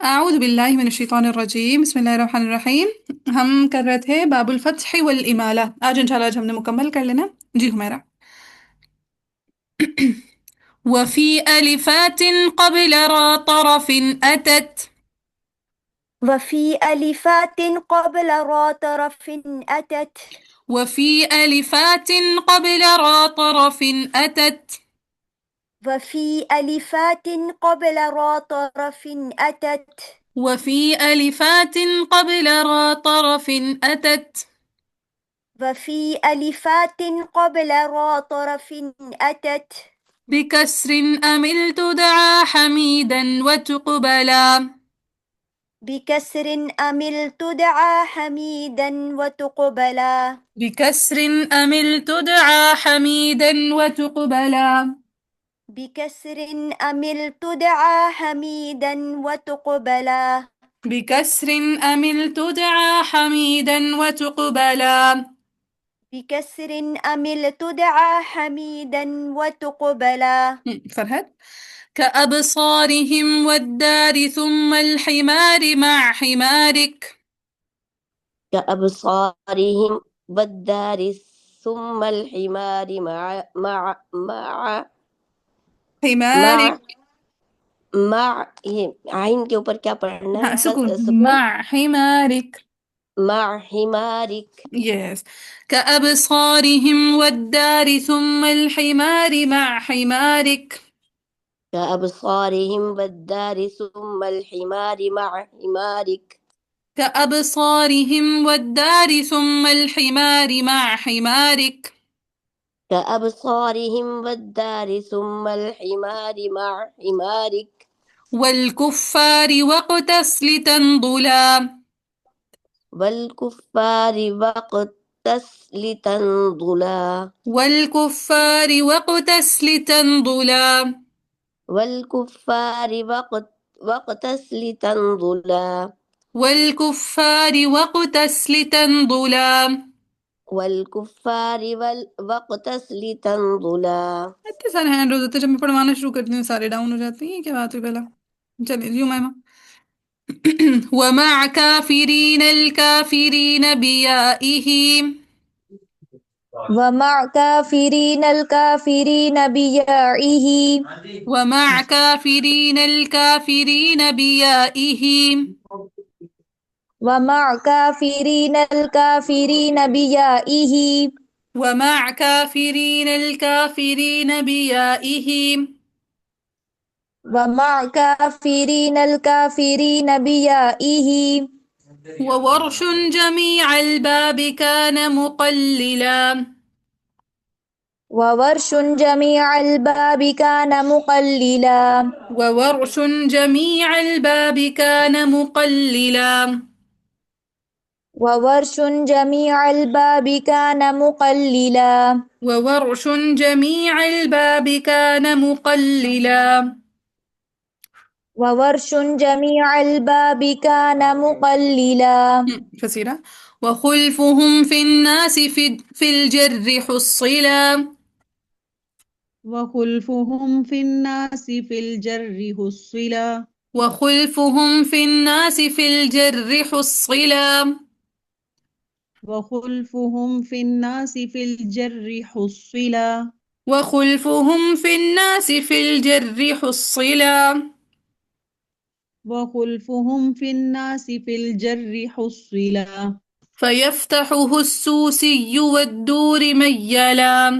اعوذ باللہ من الشیطان الرجیم، بسم اللہ الرحمن الرحیم۔ ہم کر رہے تھے باب الفتح والامالہ، آج انشاءاللہ ہم نے مکمل کر لینا۔ جی حمیرہ۔ وفي ألفات قبل را طرف أتت. وفي ألفات قبل را طرف أتت. وفي ألفات قبل را طرف أتت. وفي ألفات قبل را طرف أتت. وفي ألفات قبل را طرف أتت. وفي ألفات قبل را طرف أتت. بكسر أملت دعا حميدا وتقبلا. بكسر أملت دعا حميدا وتقبلا. بكسر أملت دعا حميدا وتقبلا. بكسر أملت دعا حميدا وتقبلا. بكسر أملت دعا حميدا وتقبلا. بكسر أملت دعا حميدا وتقبلا. فرهد. كأبصارهم والدار ثم الحمار مع حمارك. كأبصارهم والدار ثم الحمار مع حمارك. مع عين کے اوپر کیا پڑھنا ہے؟ سکون. سکون. مع حمارك. مع حمارك. Yes. كأبصارهم والدار ثم الحمار مع حمارك. كأبصارهم والدار ثم الحمار مع حمارك. كأبصارهم والدار ثم الحمار مع حمارك. كأبصارهم والدار ثم الحمار مع حمارك. والكفار واقتس لتنضلا. والكفار واقتس لتنضلا. والكفار واقتس لتنضلا. والكفار واقتس لتنضلا. والكفار واقتس لتنضلا. والكفار واقتس لتنضلا. اتنے سارے ہینڈ روز ہوتے ہیں، جب میں پڑھوانا شروع کرتی ہوں سارے ڈاؤن ہو جاتے ہیں، یہ کیا بات ہوئی پہلا؟ چلیے جی میما۔ ومع كافرين الكافرين بيائه. ومع كافرين الكافرين بياعه. ومع كافرين الكافرين بيائه. ومع كافرين الكافرين بيائه. ومع كافرين الكافرين بيائه. ومع كافرين الكافرين بيائه. وورش جميع الباب كان مقللا. وورش جميع الباب كان مقللا. وورش جميع الباب كان مقللا. وورش جميع الباب كان مقللا. وورش جميع الباب كان مقللا. وورش جميع الباب كان مقللا. فسيرة. وخلفهم في الناس في الجر حصلا. وخلفهم في الناس في الجر حصلا. وخلفهم في الناس في الجر حصلا. وخلفهم في الناس في الجر حصلا. وخلفهم في الناس في الجر حصلا. وخلفهم في الناس في الجر حصلا. فيفتحه السوسي والدور ميلا.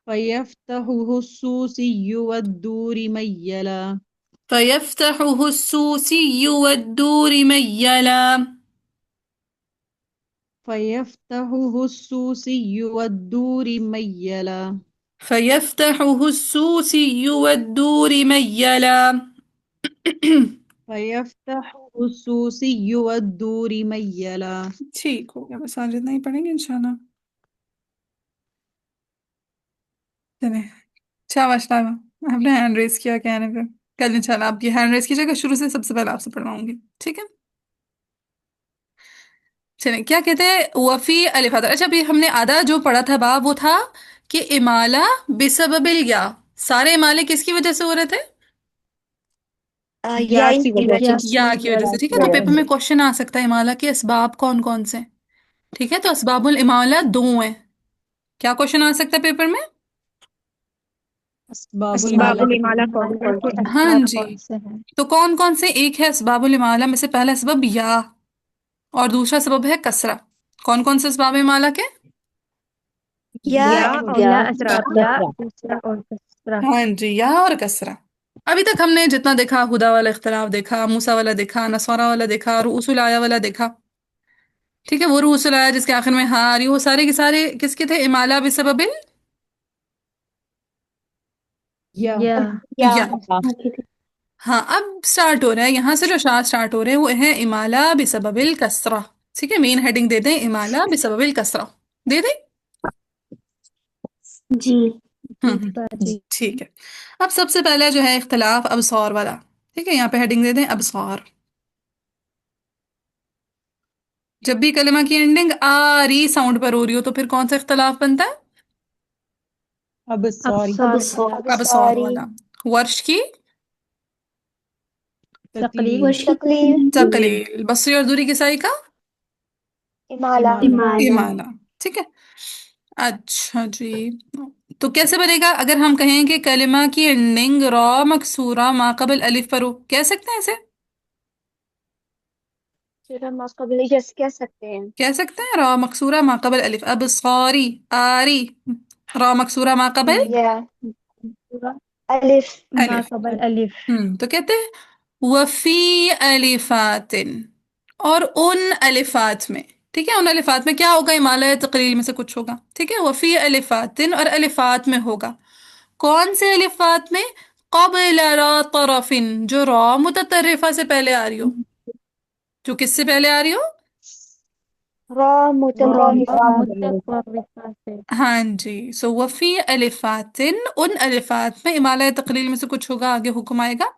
فيفتحه السوسي والدور ميلا. فيفتحه السوسي والدور ميلا. فيفتحه السوسي والدور ميلا. فيفتحه السوسي والدور ميلا. فيفتحه السوسي والدور ميلا. ٹھیک ہو گیا، بس آج اتنا ہی پڑھیں گے انشاءاللہ۔ چلیں، شاباش طیبہ، آپ نے ہینڈ ریز کیا کہنے پہ۔ کل انشاءاللہ آپ کی ہینڈ ریز کیجیے گا، شروع سے سب سے پہلے آپ سے پڑھواؤں گی، ٹھیک ہے؟ چلیں، کیا کہتے ہیں وفی الفات۔ اچھا ابھی ہم نے آدھا جو پڑھا تھا باب، وہ تھا کہ امالہ بسبب الیا، سارے امالے کس کی وجہ سے ہو رہے تھے؟ یا یا ان کی کی وجہ سے. وجہ سے. یا کی وجہ سے، ٹھیک ہے. تو پیپر میں کوشچن آ سکتا ہے امالہ کے اسباب کون کون سے. ٹھیک ہے، تو اسباب الامالہ دو ہیں. کیا کوشچن آ سکتا ہے پیپر میں؟ اسباب اسباب المالا کے الامالہ کون کون سے ہیں؟ ہاں جی. تو کون کون سے؟ ایک ہے اسباب الامالہ میں سے پہلا سبب یا، اور دوسرا سبب ہے کسرہ. کون کون سے اسباب امالہ کے؟ یا یا یا دوسرا اور تیسرا. ہاں جی، یا اور کسرہ. ابھی تک ہم نے جتنا دیکھا، ہدا والا اختلاف دیکھا، موسیٰ والا دیکھا، نصارہ والا دیکھا، رؤوس الآیہ والا دیکھا. ٹھیک ہے، وہ رؤوس الآیہ جس کے آخر میں ہاں آ رہی، وہ سارے کے سارے کس کے تھے؟ امالہ بسبب یا یا یا. ہاں، اب سٹارٹ ہو رہا ہے یہاں سے، جو شاہ سٹارٹ ہو رہے ہیں وہ ہے امالہ بسبب الکسرہ. ٹھیک ہے، مین ہیڈنگ دے دیں امالہ بسبب الکسرہ، دے دیں. جی. ٹھیک ہے. اب سب سے پہلے جو ہے اختلاف ابصار والا. ٹھیک ہے، یہاں پہ ہیڈنگ دے دیں ابصار. جب بھی کلمہ کی اینڈنگ آری ساؤنڈ پر ہو رہی ہو تو پھر کون سا اختلاف بنتا ہے؟ اب سوری ابصار والا. ورش کی تقلیل تقلیل. تقلیل. بصری اور دوری کسائی کا امالہ. امالہ. ٹھیک ہے. اچھا جی، تو کیسے بنے گا اگر ہم کہیں کہ کلمہ کی اینڈنگ را مکسورہ ما قبل الف پر ہو؟ کہہ سکتے ہیں اسے؟ پھر ہم قبل جیسے کہہ سکتے ہیں. کہہ سکتے ہیں را مکسورہ ما قبل الف. اب صاری آری را مکسورہ ما قبل یا الف. الف. تو کہتے ہیں وفی الفات، اور ان الفات میں. ٹھیک ہے، ان الفات میں کیا ہوگا؟ امالہ تقلیل میں سے کچھ ہوگا. ٹھیک ہے، وفی الفات، اور الفات میں ہوگا. کون سے الفات میں؟ قبل را طرف، جو را متطرفہ سے پہلے آ رہی ہو. جو کس سے پہلے آ رہی ہو؟ را متطرفات. ہاں جی. سو وفی الفات، ان الفات میں امالہ تقلیل میں سے کچھ ہوگا. آگے حکم آئے گا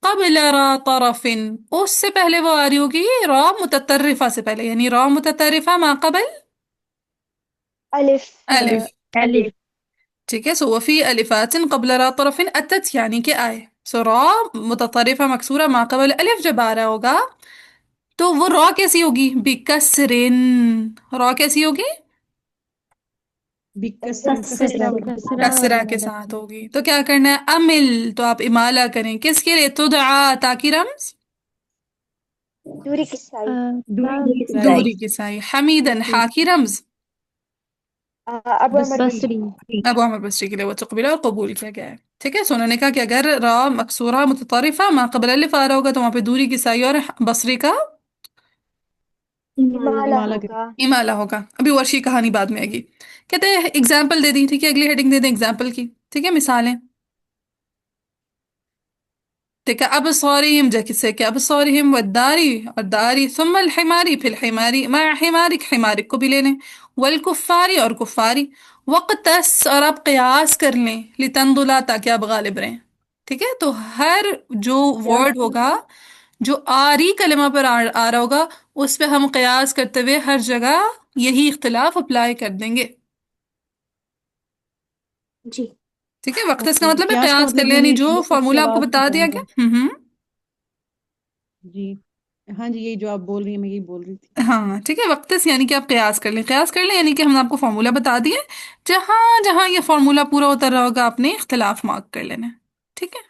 قبل را طرف، اس سے پہلے وہ آ رہی ہوگی را متطرفہ سے پہلے، یعنی را متطرفہ ما قبل الف. الف. ٹھیک ہے. سو وفی الفات قبل را طرف اتت، یعنی کہ آئے. سو را متطرفہ مکسورہ ما قبل الف جب آ رہا ہوگا تو وہ را کیسی ہوگی؟ بکسرن. را کیسی ہوگی؟ کسرہ کے ساتھ ہوگی. تو کیا کرنا ہے؟ امل، تو آپ امالہ کریں کس کے لیے؟ تدعا، تاکہ رمز دوری کسائی. دوری کی سائی. حمیدن، حاکی رمز ابو عمر بصری. ابو عمر بصری کے لیے وہ تقبیلہ اور قبول کیا گیا ہے. ٹھیک ہے. سو انہوں نے کہا کہ اگر را مکسورہ متطرفہ ما قبل الف آ رہا ہوگا تو وہاں پہ دوری کی سائی اور بصری کا امالہ ہوگا. امالہ ہوگا. ابھی ورشی کہانی بعد میں آئے گی. کہتے ہیں اگزامپل دے دی. ٹھیک ہے، اگلی ہیڈنگ دے دیں اگزامپل کی. ٹھیک ہے، مثالیں. ٹھیک ہے، ابصارہم جیسے کہ ابصارہم والداری، اور داری، ثم الحماری، پھر الحماری، مع حمارک، حمارک کو بھی لے لیں، والکفاری، اور کفاری، وقتس، اور آپ قیاس کر لیں، لتنضلا، تاکہ آپ غالب رہیں. ٹھیک ہے. تو ہر جو ورڈ ہوگا جو آری کلمہ پر آ رہا ہوگا اس پہ ہم قیاس کرتے ہوئے ہر جگہ یہی اختلاف اپلائی کر دیں گے. جی. ٹھیک ہے. وقتس کا اوکے، مطلب ہے قیاس کا قیاس کر مطلب لیں، یعنی یعنی جو وہ سب سے فارمولا آپ کو آواز بتا دیا نکال کر. گیا. جی ہاں جی، یہی جو آپ بول رہی ہیں میں یہی بول رہی تھی. ہاں ٹھیک ہے. وقتس یعنی کہ آپ قیاس کر لیں. قیاس کر لیں یعنی کہ ہم نے آپ کو فارمولا بتا دیے، جہاں جہاں یہ فارمولا پورا اتر رہا ہوگا آپ نے اختلاف مارک کر لینا ہے. ٹھیک ہے.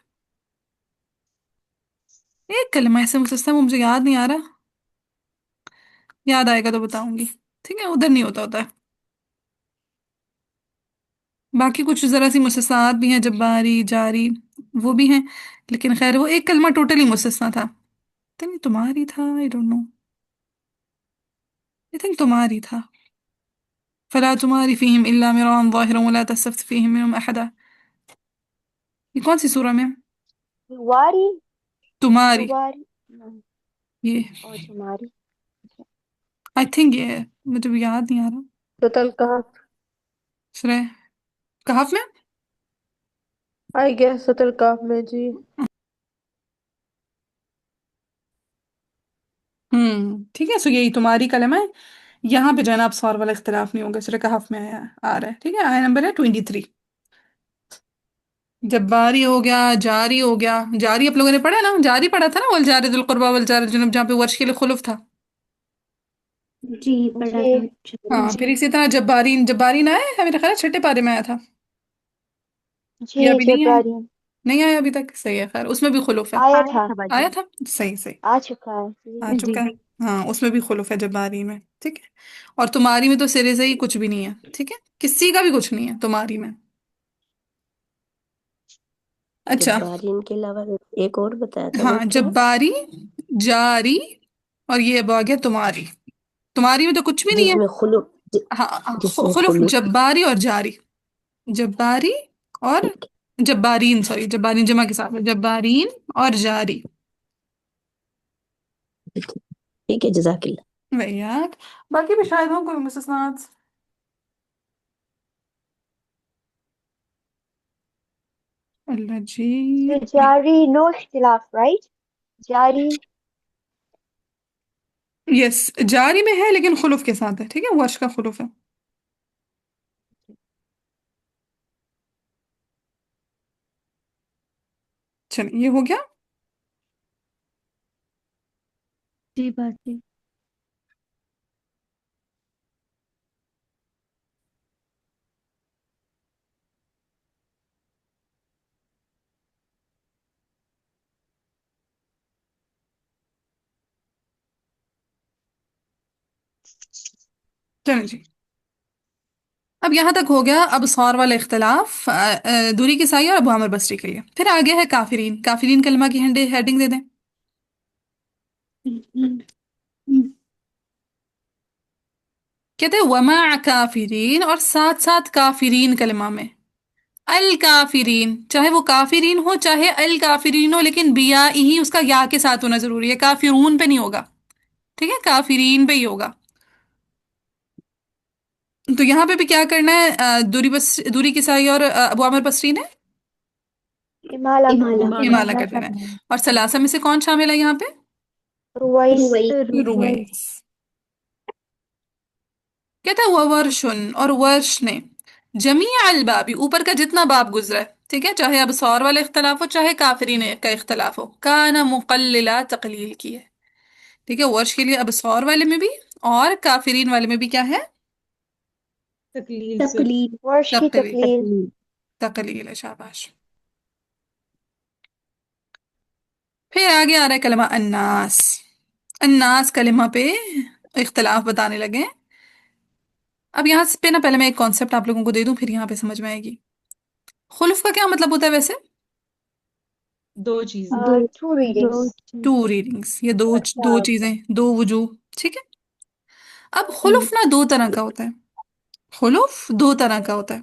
ایک کلمہ ایسے مسلسل وہ مجھے یاد نہیں آ رہا، یاد آئے گا تو بتاؤں گی. ٹھیک ہے، ادھر نہیں ہوتا ہے. باقی کچھ ذرا سی مستثنیات بھی ہیں، جباری، جاری، وہ بھی ہیں، لیکن خیر وہ ایک کلمہ ٹوٹلی مستثنیٰ تھا. پتہ نہیں تمہاری تھا، I don't know, I think تمہاری تھا. فلا تماری فیہم الا مراء ظاہرا ولا تستفت فیہم منہم احدا. یہ کون سی سورہ میں؟ واری. تمہاری. دوباری. یہ اور تمہاری. آئی تھنک یہ ہے، مجھے بھی یاد نہیں آ رہا. سورۃ الکہف. سورہ کہف میں آئی گیس سورۃ الکہف میں جی. ٹھیک ہے. سو یہی تمہاری کلمہ ہے. یہاں پہ جو ہے نا ابصار والا اختلاف نہیں ہوگا. سورہ کہف میں آ رہا ہے. ٹھیک ہے. آیا نمبر ہے 23. جباری ہو گیا، جاری ہو گیا. جاری آپ لوگوں نے پڑھا نا، جاری پڑھا تھا نا، والجار ذی القربى والجار الجنب، جہاں پہ ورش کے لیے خلف تھا. جی پڑھا جی تھا. ہاں پھر اسی طرح جبارین، جبارین آیا ہے میرا خیال ہے چھٹے پارے میں آیا تھا، یا جی ابھی نہیں آیا؟ جبرائیل نہیں آیا ابھی تک، صحیح ہے. خیر اس میں بھی خلف ہے. آیا آیا تھا، تھا باجی. آیا تھا، صحیح صحیح، آ چکا ہے جی۔ آ جی چکا ہے. ہاں اس میں بھی خلف ہے جباری میں، ٹھیک ہے. اور تمہاری میں تو سرے سے ہی کچھ بھی نہیں ہے، ٹھیک ہے، کسی کا بھی کچھ نہیں ہے تمہاری میں. اچھا جبارین کے علاوہ ایک اور بتایا تھا، وہ ہاں، کیا؟ جباری، جاری، اور یہ اب آ گیا تمہاری. تمہاری میں تو کچھ بھی نہیں جس ہے. میں خلو ہاں جس میں خلف خلو جباری اور جاری، جباری اور ٹھیک جبارین، سوری جبارین جمع کے ساتھ ہے، جبارین اور جاری. ٹھیک ہے، جزاک اللہ. ویات باقی بھی شاید ہوں کوئی مستثنات. اللہ جی. جاری نو اختلاف رائٹ، جاری یس جاری میں ہے لیکن خلف کے ساتھ ہے، ٹھیک ہے، ورش کا خلف ہے. چلیے یہ ہو گیا. جی باجی. چلیں جی، اب یہاں تک ہو گیا ابصار والا اختلاف دوری کی سائی اور ابو عامر بصری کے لیے. پھر آگے ہے کافرین. کافرین کلمہ کی ہیڈنگ دے دیں. کہتے ہیں ومع کافرین، اور ساتھ ساتھ کافرین کلمہ میں. الکافرین، چاہے وہ کافرین ہو چاہے الکافرین ہو، لیکن بیا ہی اس کا یا کے ساتھ ہونا ضروری ہے، کافرون پہ نہیں ہوگا، ٹھیک ہے، کافرین پہ ہی ہوگا. تو یہاں پہ بھی کیا کرنا ہے، دوری کسائی اور ابو عامر بصری نے امالہ کرنا، امالہ امالہ کر دینا ہے. اور ثلاثہ میں سے کون شامل ہے یہاں پہ؟ Royce Royce. کہتا ہے وورشن، اور ورش نے جمیع البابی، اوپر کا جتنا باب گزرا ہے، ٹھیک ہے، چاہے ابصار والا اختلاف ہو چاہے کافرین کا اختلاف ہو، کانا مقللا تقلیل کی ہے، ٹھیک ہے. ورش کے لیے ابصار والے میں بھی اور کافرین والے میں بھی کیا ہے؟ تقلیل سے تقلیل. ورش کی تقلیل، تقلیل ہے، شاباش. پھر آگے آ رہا ہے کلمہ الناس. الناس کلمہ پہ اختلاف بتانے لگے. اب یہاں پہ نا پہلے میں ایک کانسیپٹ آپ لوگوں کو دے دوں، پھر یہاں پہ سمجھ میں آئے گی. خلف کا کیا مطلب ہوتا ہے ویسے؟ دو چیزیں، ٹو ریڈنگس، ٹو ریڈنگس، یہ دو چیزیں، دو وجوہ، ٹھیک ہے. اب خلف نا دو طرح کا ہوتا ہے. خلف دو طرح کا ہوتا ہے.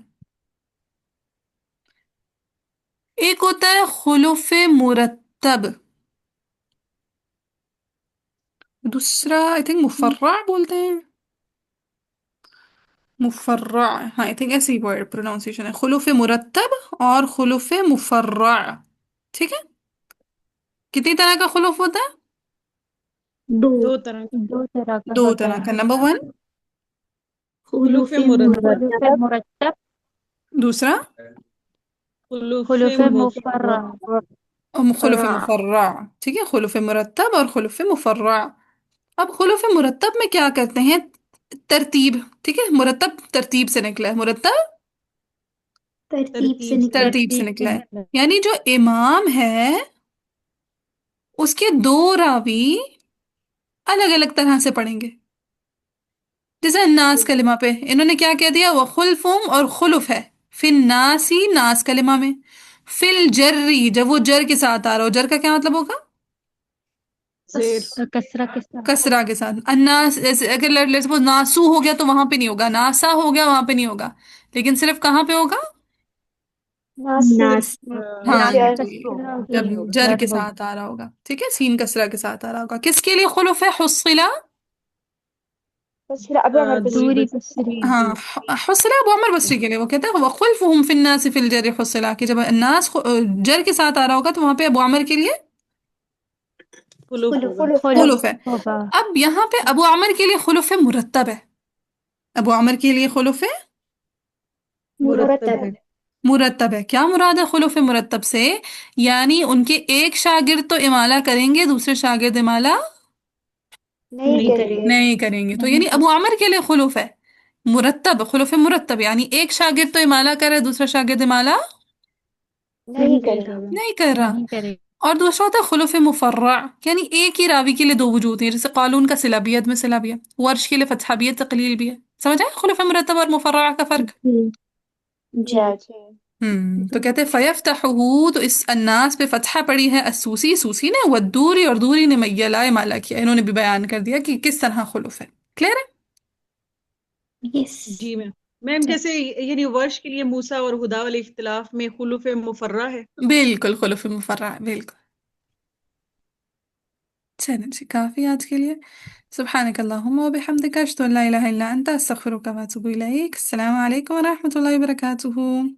ایک ہوتا ہے خلف مرتب، دوسرا آئی تھنک مفرع بولتے ہیں، مفرع، ہاں آئی تھنک ایسی ورڈ پروناؤنسیشن ہے، خلف مرتب اور خلف مفرع، ٹھیک ہے. کتنی طرح کا خلف ہوتا ہے؟ دو طرح کا، دو طرح کا دو ہوتا طرح کا. ہے. نمبر ون، خلوف خلوف مرتب، مرتب، دوسرا خلوف خلوف مفرد. مفرع. خلف مفرع، ٹھیک ہے، خلف مرتب اور خلف مفرع. اب خلف مرتب میں کیا کرتے ہیں؟ ترتیب، ٹھیک ہے، مرتب ترتیب سے نکلا ہے، مرتب ترتیب سے ترتیب سے ترتیب سے نکلا ہے. نکلا. یعنی جو امام ہے اس کے دو راوی الگ الگ طرح سے پڑھیں گے. جیسے الناس کلمہ پہ انہوں نے کیا کہہ دیا، وہ خلفم، اور خلف ہے فی الناسی، ناس کلمہ میں، فی الجری، جب وہ جر کے ساتھ آ رہا ہو، جر کا کیا مطلب ہوگا؟ زیر، کسرہ کے ساتھ. کسرا کے ساتھ. الناس اگر سپوز ناسو ہو گیا تو وہاں پہ نہیں ہوگا، ناسا ہو گیا وہاں پہ نہیں ہوگا، لیکن صرف کہاں پہ ہوگا؟ ناسی ناس ہاں جر، کسرہ جب ہوگا، جر کے ہوگا. ساتھ آ رہا ہوگا، ٹھیک ہے، سین کسرا کے ساتھ آ رہا ہوگا. کس کے لیے خلف ہے؟ حصلہ، بس پھر ابو عمر بصری، دوری بصری. ہاں حصلہ ابو عمر بصری کے لیے. وہ کہتا ہے وخلفهم فی الناس فی الجر حصلہ، کہ جب الناس جر کے ساتھ آ رہا ہوگا تو وہاں پہ ابو عمر کے لیے خلوف ہوگا. خلف خلف ہے. ہوگا. اب یہاں پہ ابو عمر کے لیے خلف مرتب ہے. ابو عمر کے لیے خلف مرتب ہے. مرتب، مرتب ہے. کیا مراد ہے خلوف مرتب سے؟ یعنی ان کے ایک شاگرد تو امالہ کریں گے، دوسرے شاگرد امالہ نہیں نہیں کریں کریں گے. نہیں کریں گے. تو یعنی ابو عامر کے لیے خلوف ہے مرتب، خلوف مرتب، یعنی ایک شاگرد تو امالہ کر رہا ہے، دوسرا شاگرد امالہ نہیں کریں گے. نہیں کر رہا. نہیں کرے. اور دوسرا ہوتا ہے خلوف مفرع، یعنی ایک ہی راوی کے لیے دو وجود ہیں، جیسے قالون کا صلہ بھی ہے، میں صلہ بھی ہے، ورش کے لیے فتحہ بھی ہے، تقلیل بھی ہے. سمجھ آئے خلوف مرتب اور مفرع کا فرق؟ جی جی اچھا. تو کہتے ہیں فَيَفْتَحُهُ، تو اس الناس پہ فتحہ پڑی ہے، السوسی سوسی نے، والدوری اور دوری نے میلہ مالا کیا. انہوں نے بھی بیان کر دیا کہ کس طرح خلوف ہے. کلیئر ہے؟ یس. جی میم جیسے یعنی ورش کے لیے موسیٰ اور ہدا والے اختلاف میں خلوف مفرہ ہے. بالکل خلوف مفرع ہے، بالکل. چلیں جی، کافی آج کے لیے. سبحانک اللہم و بحمدک، اشہد ان لا الہ الا انت، استغفرک و اتوب الیک. السلام علیکم و رحمۃ اللہ وبرکاتہ.